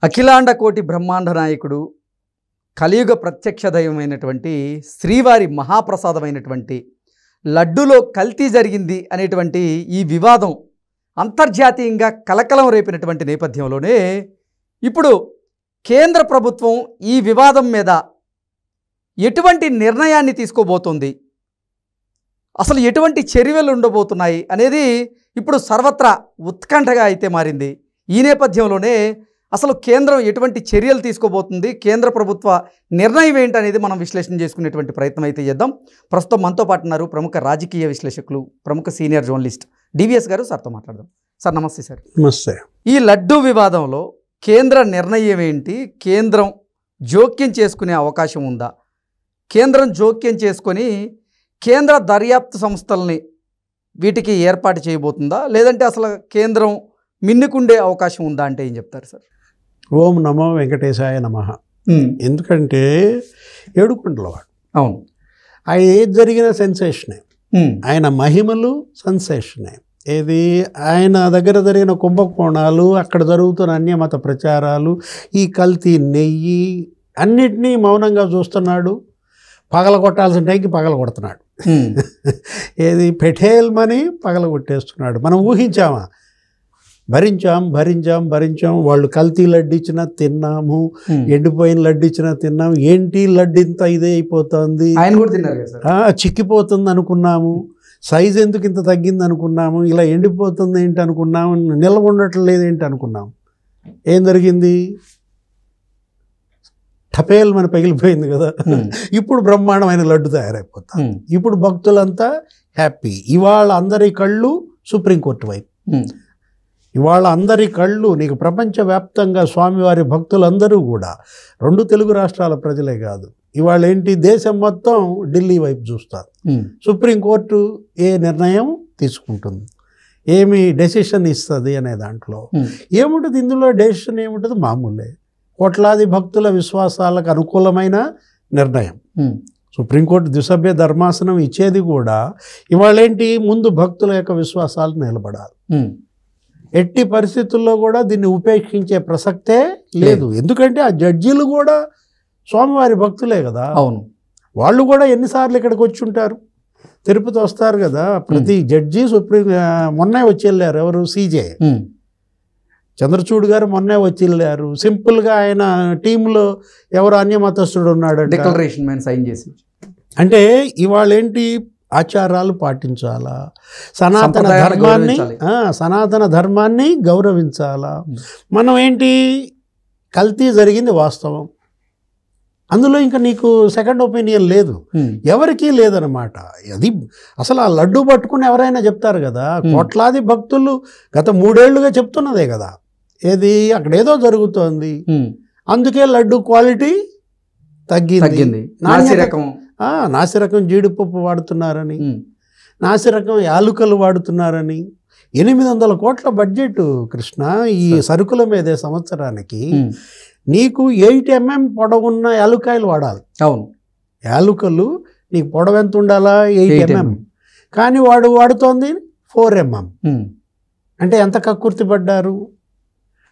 అఖిలాండ కోటి బ్రహ్మాండ నాయకుడు కలియుగ ప్రత్యక్ష దైవమైనటువంటి శ్రీవారి మహాప్రసాదమైనటువంటి లడ్డులో కల్తీ జరిగింది అనేటువంటి ఈ వివాదం అంతర్జాతీయంగా కలకలం రేపినటువంటి నేపథ్యంలోనే ఇప్పుడు కేంద్ర ప్రభుత్వం ఈ వివాదం మీద ఎటువంటి నిర్ణయాన్ని తీసుకోబోతోంది, అసలు ఎటువంటి చర్యలు ఉండబోతున్నాయి అనేది ఇప్పుడు సర్వత్రా ఉత్కంఠగా అయితే మారింది. ఈ నేపథ్యంలోనే అసలు కేంద్రం ఎటువంటి చర్యలు తీసుకోబోతుంది, కేంద్ర ప్రభుత్వ నిర్ణయం ఏంటనేది మనం విశ్లేషణ చేసుకునేటువంటి ప్రయత్నం అయితే చేద్దాం. ప్రస్తుతం మనతో పాటు ఉన్నారు ప్రముఖ రాజకీయ విశ్లేషకులు, ప్రముఖ సీనియర్ జర్నలిస్ట్ డివిఎస్ గారు. సార్తో మాట్లాడదాం. సార్ నమస్తే. సార్ నమస్తే. ఈ లడ్డూ వివాదంలో కేంద్ర నిర్ణయం ఏంటి? కేంద్రం జోక్యం చేసుకునే అవకాశం ఉందా? కేంద్రం జోక్యం చేసుకొని కేంద్ర దర్యాప్తు సంస్థల్ని వీటికి ఏర్పాటు చేయబోతుందా, లేదంటే అసలు కేంద్రం మిన్నుకుండే అవకాశం ఉందా అంటే ఏం చెప్తారు సార్? ఓం నమో వెంకటేశాయ నమః. ఎందుకంటే ఏడుకొండలవాడు, అవును, ఆయన ఏది జరిగిన సెన్సేషనే, ఆయన మహిమలు సెన్సేషనే. ఏది ఆయన దగ్గర జరిగిన కుంభకోణాలు, అక్కడ జరుగుతున్న అన్యమత ప్రచారాలు, ఈ కల్తీ నెయ్యి అన్నిటినీ మౌనంగా చూస్తున్నాడు. పగలగొట్టాల్సిన టైంకి పగలగొడుతున్నాడు. ఏది పెఠేల్ మని పగలగొట్టేస్తున్నాడు. మనం ఊహించామా? భరించాం. వాళ్ళు కల్తీ లడ్డు ఇచ్చినా తిన్నాము, ఎండిపోయిన లడ్డు ఇచ్చినా తిన్నాము. ఏంటి లడ్డు ఇంత ఇదే అయిపోతుంది, ఆయన కూడా తిన్నారు కదా సార్, చిక్కిపోతుంది అనుకున్నాము, సైజు ఎందుకు ఇంత తగ్గింది అనుకున్నాము, ఇలా ఎండిపోతుంది ఏంటి అనుకున్నాము, నిల్వ ఉండట్లేదు ఏంటి అనుకున్నాము. ఏం జరిగింది? టపేల్ మన పగిలిపోయింది కదా. ఇప్పుడు బ్రహ్మాండమైన లడ్డు తయారైపోతాం. ఇప్పుడు భక్తులంతా హ్యాపీ. ఇవాళ అందరి కళ్ళు సుప్రీంకోర్టు వైపు, ఇవాళ అందరి కళ్ళు నీకు ప్రపంచవ్యాప్తంగా స్వామివారి భక్తులందరూ కూడా, రెండు తెలుగు రాష్ట్రాల ప్రజలే కాదు, ఇవాళ ఏంటి దేశం మొత్తం ఢిల్లీ వైపు చూస్తారు. సుప్రీంకోర్టు ఏ నిర్ణయం తీసుకుంటుంది, ఏమి డెసిషన్ ఇస్తుంది అనే దాంట్లో ఏముంటుంది. ఇందులో డెసిషన్ ఏముంటుంది? మామూలే, కోట్లాది భక్తుల విశ్వాసాలకు అనుకూలమైన నిర్ణయం. సుప్రీంకోర్టు ద్విసభ్య ధర్మాసనం ఇచ్చేది కూడా ఇవాళ ఏంటి, ముందు భక్తుల యొక్క విశ్వాసాలు నిలబడాలి. ఎట్టి పరిస్థితుల్లో కూడా దీన్ని ఉపేక్షించే ప్రసక్తే లేదు. ఎందుకంటే ఆ జడ్జీలు కూడా స్వామివారి భక్తులే కదా. అవును, వాళ్ళు కూడా ఎన్నిసార్లు ఇక్కడికి వచ్చి ఉంటారు, తిరుపతి వస్తారు కదా ప్రతి జడ్జి. మొన్నే వచ్చి వెళ్ళారు ఎవరు, సిజే చంద్రచూడ్ గారు మొన్నే వచ్చి వెళ్ళారు. సింపుల్గా ఆయన టీంలో ఎవరు అన్యమతస్థుడు ఉన్నాడు, డిక్లరేషన్ సైన్ చేసి. అంటే ఇవాళ ఏంటి, ఆచారాలు పాటించాలా, సనాతన ధర్మాన్ని గౌరవించాలా. మనం ఏంటి, కల్తీ జరిగింది వాస్తవం, అందులో ఇంకా నీకు సెకండ్ ఒపీనియన్ లేదు, ఎవరికీ లేదనమాట. అది అసలు ఆ లడ్డు పట్టుకుని ఎవరైనా చెప్తారు కదా. కోట్లాది భక్తులు గత 3 ఏళ్లుగా చెప్తున్నదే కదా, ఏది అక్కడ ఏదో జరుగుతోంది, అందుకే లడ్డు క్వాలిటీ తగ్గింది. నాసిరకం జీడిపప్పు వాడుతున్నారని, నాసిరకం యాలుకలు వాడుతున్నారని. 800 కోట్ల బడ్జెట్ కృష్ణ ఈ సరుకుల మీదే సంవత్సరానికి. నీకు 8 mm పొడవున్న యాలుకాయలు వాడాలి. అవును, యాలుకలు నీకు పొడవు ఎంత ఉండాలా? 8 mm. కానీ వాడుతోంది 4 mm. అంటే ఎంత కక్కుర్తి పడ్డారు.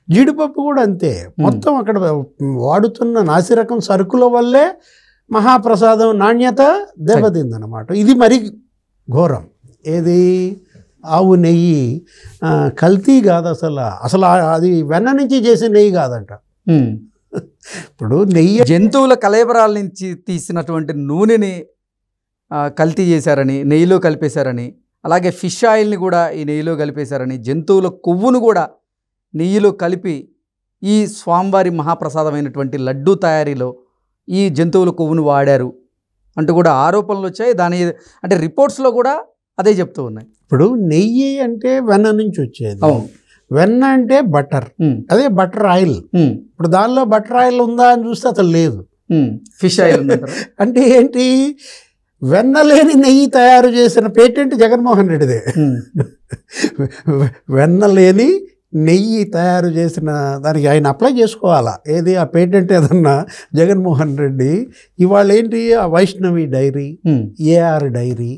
జీడిపప్పు కూడా అంతే. మొత్తం అక్కడ వాడుతున్న నాసిరకం సరుకుల వల్లే మహాప్రసాదం నాణ్యత దెబ్బతిందనమాట. ఇది మరి ఘోరం. ఏది, ఆవు నెయ్యి కల్తీ కాదు అసలు అది వెన్న నుంచి చేసే నెయ్యి కాదంట. ఇప్పుడు నెయ్యి జంతువుల కళేబరాల నుంచి తీసినటువంటి నూనెని కల్తీ చేశారని, నెయ్యిలో కలిపేశారని, అలాగే ఫిష్ ఆయిల్ని కూడా ఈ నెయ్యిలో కలిపేశారని, జంతువుల కొవ్వును కూడా నెయ్యిలో కలిపి ఈ స్వామివారి మహాప్రసాదమైనటువంటి లడ్డూ తయారీలో ఈ జంతువుల కొవ్వును వాడారు అంటూ కూడా ఆరోపణలు వచ్చాయి. దాని అంటే రిపోర్ట్స్లో కూడా అదే చెప్తూ ఉన్నాయి. ఇప్పుడు నెయ్యి అంటే వెన్న నుంచి వచ్చేది. అవును, వెన్న అంటే బటర్, అదే బటర్ ఆయిల్. ఇప్పుడు దానిలో బటర్ ఆయిల్ ఉందా అని చూస్తే అసలు లేదు, ఫిష్ ఆయిల్. అంటే ఏంటి, వెన్న లేని నెయ్యి తయారు చేసిన పేటెంట్ జగన్మోహన్ రెడ్డిదే. వెన్న లేని నెయ్యి తయారు చేసిన దానికి ఆయన అప్లై చేసుకోవాలా. ఏది ఆ పేటెంట్ ఏదన్నా జగన్మోహన్ రెడ్డి. ఇవాళ ఏంటి, ఆ Vaishnavi dairy, AR dairy,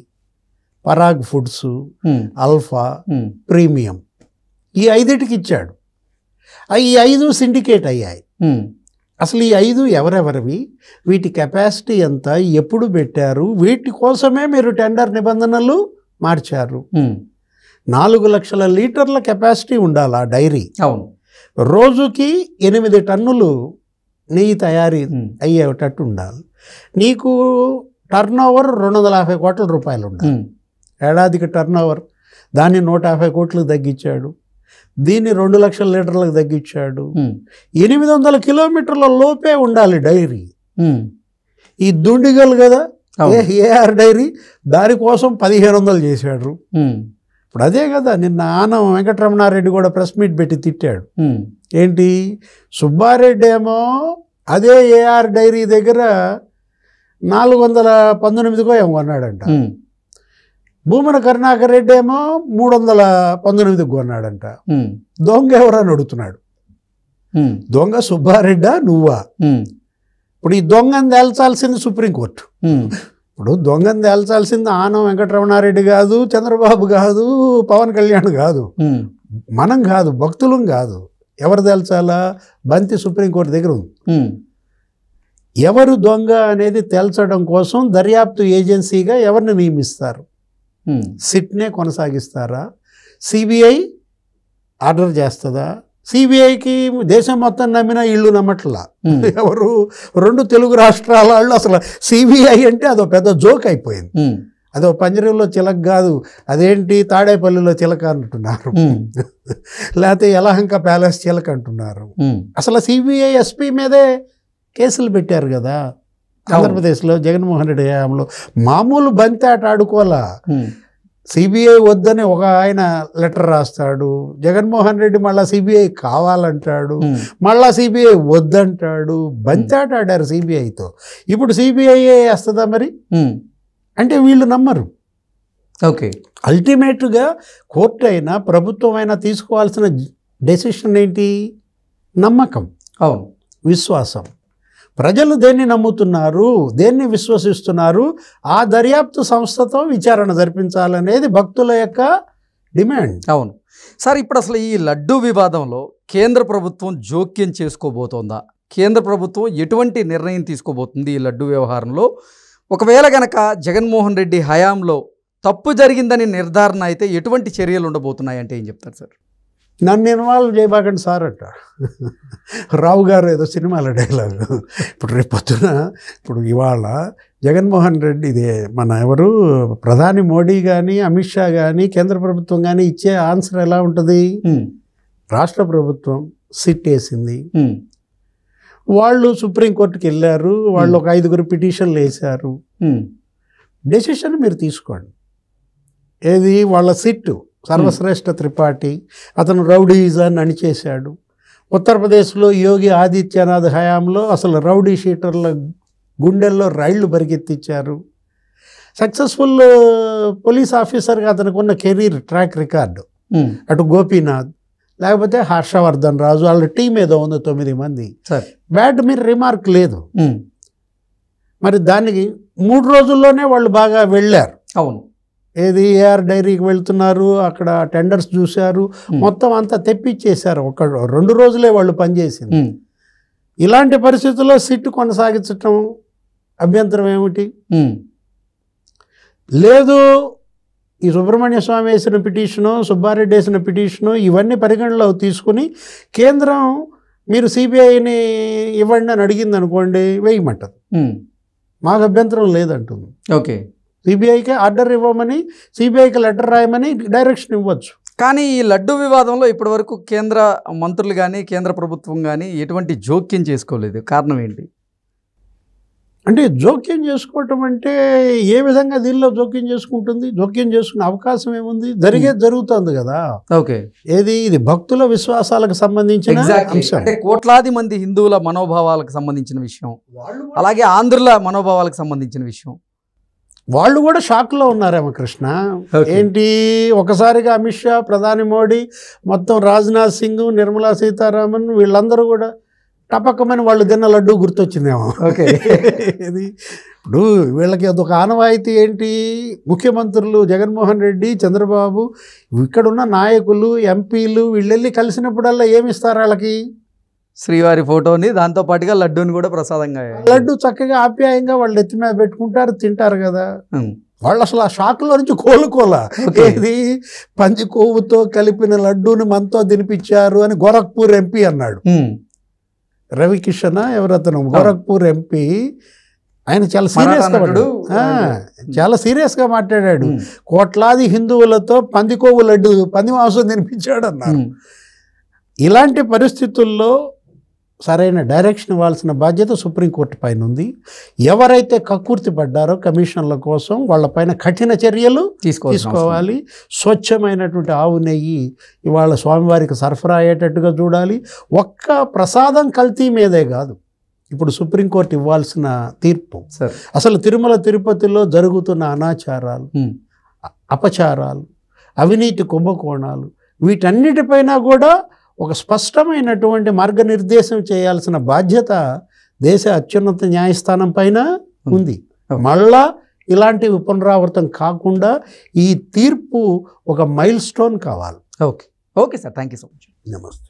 Parag foods, Alpha, premium, ఈ 5టికి ఇచ్చాడు. ఈ 5 సిండికేట్ అయ్యాయి. అసలు ఈ 5 ఎవరెవరివి, వీటి కెపాసిటీ ఎంత, ఎప్పుడు పెట్టారు, వీటి కోసమే మీరు టెండర్ నిబంధనలు మార్చారు. 4 లక్షల లీటర్ల కెపాసిటీ ఉండాలి ఆ డైరీ. అవును. రోజుకి 8 టన్నులు నెయ్యి తయారీ అయ్యేటట్టు ఉండాలి. నీకు టర్న్ ఓవర్ 250 కోట్ల రూపాయలు ఉండాలి. ఏడాదికి టర్న్ ఓవర్, దాన్ని 150 కోట్లకు తగ్గించాడు. దీన్ని 2 లక్షల లీటర్లకు తగ్గించాడు. 800 కిలోమీటర్ల లోపే ఉండాలి డైరీ. ఈ దుండిగలు కదా ఏఆర్ డైరీ, దానికోసం 1500 చేశాడు. ఇప్పుడు అదే కదా నిన్న ఆనం వెంకటరమణారెడ్డి కూడా ప్రెస్ మీట్ పెట్టి తిట్టాడు. ఏంటి, సుబ్బారెడ్డి ఏమో అదే ఏఆర్ డైరీ దగ్గర 419కో ఏమో కొన్నాడంట. భూమన కరుణాకర్ రెడ్డి ఏమో 319కి కొన్నాడంట. దొంగ ఎవరని అడుగుతున్నాడు. దొంగ సుబ్బారెడ్డా నువ్వా? ఇప్పుడు ఈ దొంగని తేల్చాల్సింది సుప్రీంకోర్టు. ఇప్పుడు దొంగని తేల్చాల్సింది ఆనం వెంకటరమణారెడ్డి కాదు, చంద్రబాబు కాదు, పవన్ కళ్యాణ్ కాదు, మనం కాదు, భక్తులం కాదు. ఎవరు తేల్చాలా? బంతి సుప్రీంకోర్టు దగ్గర ఉంది. ఎవరు దొంగ అనేది తేల్చడం కోసం దర్యాప్తు ఏజెన్సీగా ఎవరిని నియమిస్తారు? సిట్నే కొనసాగిస్తారా? సిబిఐ ఆర్డర్ చేస్తుందా? సిబిఐకి దేశం మొత్తం నమ్మిన ఇళ్ళు నమ్మట్లా. ఎవరు 2 తెలుగు రాష్ట్రాల వాళ్ళు అసలు సిబిఐ అంటే అదో పెద్ద జోక్ అయిపోయింది. అదో పంజరంలో చిలక కాదు, అదేంటి తాడేపల్లిలో చిలక అంటున్నారు, లేకపోతే యలహంక ప్యాలెస్ చిలక అంటున్నారు. అసలు సిబిఐ ఎస్పీ మీదే కేసులు పెట్టారు కదా ఆంధ్రప్రదేశ్లో జగన్మోహన్ రెడ్డి హయాంలో. మామూలు బంతి ఆట ఆడుకోవాలా. సిబిఐ వద్దని ఒక ఆయన లెటర్ రాస్తాడు, జగన్మోహన్ రెడ్డి మళ్ళీ సిబిఐ కావాలంటాడు, మళ్ళా సిబిఐ వద్దంటాడు. బంతి ఆట ఆడారు సిబిఐతో. ఇప్పుడు సిబిఐ వేస్తుందా మరి? అంటే వీళ్ళు నమ్మరు. ఓకే, అల్టిమేట్గా కోర్టు అయినా ప్రభుత్వం అయినా తీసుకోవాల్సిన డెసిషన్ ఏంటి? నమ్మకం, అవును, విశ్వాసం. ప్రజలు దేన్ని నమ్ముతున్నారు, దేన్ని విశ్వసిస్తున్నారు, ఆ దర్యాప్తు సంస్థతో విచారణ జరిపించాలనేది భక్తుల యొక్క డిమాండ్. అవును సార్. ఇప్పుడు అసలు ఈ లడ్డూ వివాదంలో కేంద్ర ప్రభుత్వం జోక్యం చేసుకోబోతోందా? కేంద్ర ప్రభుత్వం ఎటువంటి నిర్ణయం తీసుకోబోతుంది ఈ లడ్డూ వ్యవహారంలో? ఒకవేళ గనక జగన్మోహన్ రెడ్డి హయాంలో తప్పు జరిగిందని నిర్ధారణ అయితే ఎటువంటి చర్యలు ఉండబోతున్నాయి అంటే ఏం చెప్తారు సార్? నన్ను ఇన్వాల్వ్ చేయబాకండి సార్ అంట రావు గారు ఏదో సినిమాల డైలాగ్. ఇప్పుడు రేపు పొద్దున ఇప్పుడు ఇవాళ జగన్మోహన్ రెడ్డి, ఇదే మన ఎవరు ప్రధాని మోడీ కానీ అమిత్ షా కానీ కేంద్ర ప్రభుత్వం కానీ ఇచ్చే ఆన్సర్ ఎలా ఉంటుంది? రాష్ట్ర ప్రభుత్వం సిట్ వేసింది, వాళ్ళు సుప్రీంకోర్టుకి వెళ్ళారు, వాళ్ళు ఒక 5 పిటిషన్లు వేశారు, డెసిషన్ మీరు తీసుకోండి. ఏది వాళ్ళ సిట్టు సర్వశ్రేష్ఠ త్రిపాఠి, అతను రౌడీజాన్ని అణిచేశాడు. ఉత్తరప్రదేశ్లో యోగి ఆదిత్యనాథ్ హయాంలో అసలు రౌడీ షీటర్ల గుండెల్లో రైళ్లు పరిగెత్తించారు. సక్సెస్ఫుల్ పోలీస్ ఆఫీసర్గా అతనికి ఉన్న కెరీర్ ట్రాక్ రికార్డు. అటు గోపీనాథ్, లేకపోతే హర్షవర్ధన్ రాజు, వాళ్ళ టీం ఏదో ఉంది 9 మంది. బ్యాడ్ మీరు రిమార్క్ లేదు. మరి దానికి 3 రోజుల్లోనే వాళ్ళు బాగా వెళ్ళారు. అవును, ఏది ఏఆర్ డైరీకి వెళ్తున్నారు, అక్కడ టెండర్స్ చూశారు, మొత్తం అంతా తెప్పించేశారు. 2 రోజులే వాళ్ళు పనిచేసింది. ఇలాంటి పరిస్థితుల్లో సిట్ కొనసాగించటం అభ్యంతరం ఏమిటి? లేదు, ఈ సుబ్రహ్మణ్య స్వామి వేసిన పిటిషను, సుబ్బారెడ్డి వేసిన పిటిషను, ఇవన్నీ పరిగణలో తీసుకుని కేంద్రం మీరు సిబిఐని ఇవ్వండి అని అడిగింది అనుకోండి, వేయమంటది. మాకు అభ్యంతరం లేదంటుంది. ఓకే, సిబిఐకి ఆర్డర్ ఇవ్వమని, సిబిఐకి లెటర్ రాయమని డైరెక్షన్ ఇవ్వచ్చు. కానీ ఈ లడ్డు వివాదంలో ఇప్పటివరకు కేంద్ర మంత్రులు కానీ కేంద్ర ప్రభుత్వం కానీ ఎటువంటి జోక్యం చేసుకోలేదు. కారణం ఏంటి? అంటే జోక్యం చేసుకోవటం అంటే ఏ విధంగా దీనిలో జోక్యం చేసుకుంటుంది? జోక్యం చేసుకునే అవకాశం ఏముంది? జరుగుతుంది కదా. ఓకే, ఏది ఇది భక్తుల విశ్వాసాలకు సంబంధించిన అంశం. అంటే కోట్లాది మంది హిందువుల మనోభావాలకు సంబంధించిన విషయం, అలాగే ఆంధ్రుల మనోభావాలకు సంబంధించిన విషయం. వాళ్ళు కూడా షాక్లో ఉన్నారేమో కృష్ణ. ఏంటి, ఒకసారిగా అమిత్ షా, ప్రధాని మోడీ, మొత్తం రాజ్నాథ్ సింగ్, నిర్మలా సీతారామన్ వీళ్ళందరూ కూడా టపకమని వాళ్ళు తిన్న లడ్డు గుర్తొచ్చిందేమో. ఓకే. ఇది ఇప్పుడు వీళ్ళకి అదొక ఆనవాయితీ ఏంటి, ముఖ్యమంత్రులు జగన్మోహన్ రెడ్డి, చంద్రబాబు, ఇక్కడున్న నాయకులు, ఎంపీలు వీళ్ళెళ్ళి కలిసినప్పుడల్లా ఏమిస్తారు వాళ్ళకి? శ్రీవారి ఫోటోని దాంతో పాటుగా లడ్డూని కూడా ప్రసాదంగా. లడ్డు చక్కగా ఆప్యాయంగా వాళ్ళు ఎత్తి మీద పెట్టుకుంటారు, తింటారు కదా. వాళ్ళు అసలు ఆ షాక్లో నుంచి కోలుకోలా. ఏది పంది కొవ్వుతో కలిపిన లడ్డూని మనతో తినిపించారు అని గోరఖ్పూర్ ఎంపీ అన్నాడు. రవికిషన్ ఎవరతను, గోరఖ్పూర్ ఎంపీ. ఆయన చాలా సీరియస్గా మాట్లాడాడు. కోట్లాది హిందువులతో పంది కొవ్వు లడ్డు, పంది మాంసం తినిపించాడు అన్నారు. ఇలాంటి పరిస్థితుల్లో సరైన డైరెక్షన్ ఇవ్వాల్సిన బాధ్యత సుప్రీంకోర్టు పైన ఉంది. ఎవరైతే కక్కుర్తి పడ్డారో కమిషన్ల కోసం వాళ్ళపైన కఠిన చర్యలు తీసుకోవాలి. స్వచ్ఛమైనటువంటి ఆవు నెయ్యి ఇవాళ స్వామివారికి సరఫరా అయ్యేటట్టుగా చూడాలి. ఒక్క ప్రసాదం కల్తీ మీదే కాదు, ఇప్పుడు సుప్రీంకోర్టు ఇవ్వాల్సిన తీర్పు అసలు తిరుమల తిరుపతిలో జరుగుతున్న అనాచారాలు, అపచారాలు, అవినీతి కుంభకోణాలు, వీటన్నిటిపైన కూడా ఒక స్పష్టమైనటువంటి మార్గనిర్దేశం చేయాల్సిన బాధ్యత దేశ అత్యున్నత న్యాయస్థానం పైన ఉంది. మళ్ళా ఇలాంటివి పునరావృతం కాకుండా ఈ తీర్పు ఒక మైల్ స్టోన్ కావాలి. Okay. Okay sir, thank you so much. నమస్తే.